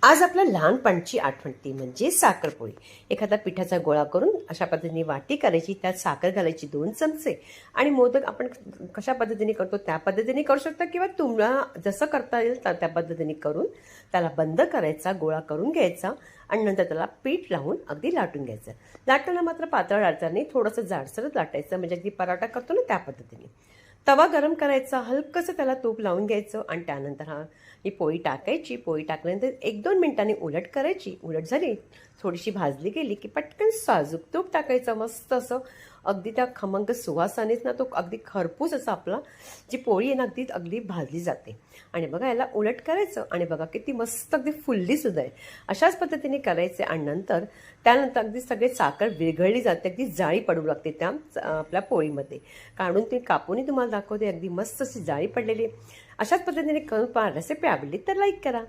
आज आपल्या लहानपणची आठवण ती म्हणजे साखरपोळी. एखादा पिठाचा गोळा करून अशा पद्धतीने वाटी करायची, त्यात साखर घालायची 2 चमचे आणि मोदक आपण कशा पद्धतीने करतो त्या पद्धतीने करू शकता किंवा तुम्हाला जसं करता येईल त्या पद्धतीने करून त्याला बंद करायचा, गोळा करून घ्यायचा आणि नंतर त्याला पीठ लावून अगदी लाटून घ्यायचं. लाटताना मात्र पातळ लाटायचं नाही, थोडंसं जाडसरच लाटायचं, म्हणजे अगदी पराठा करतो ना त्या पद्धतीने. तवा गरम करायचा, हलकंसं त्याला तूप लावून घ्यायचं आणि त्यानंतर ही पोळी टाकायची. पोळी टाकल्यानंतर 1-2 मिनिटांनी उलट करायची. उलट झाली, थोडीशी भाजली गेली की पटकन साजूक तूप टाकायचं. मस्त असं अगदी त्या खमंग सुवासानेच ना तो अगदी खरपूस असा आपला जी पोळी आहे ना अगदी अगदी भाजली जाते. आणि बघा याला उलट करायचं आणि बघा किती मस्त अगदी फुलली सुद्धा आहे. अशाच पद्धतीने करायचे आणि त्यानंतर अगदी सगळे साखर विरघळली जाते, अगदी जाळी पडू लागते त्या आपल्या पोळीमध्ये. काढून ती कापूनही तुम्हाला दाखवते, अगदी मस्त अशी जाळी पडलेली. अशाच पद्धतीने करून रेसिपी आवडली तर लाईक करा.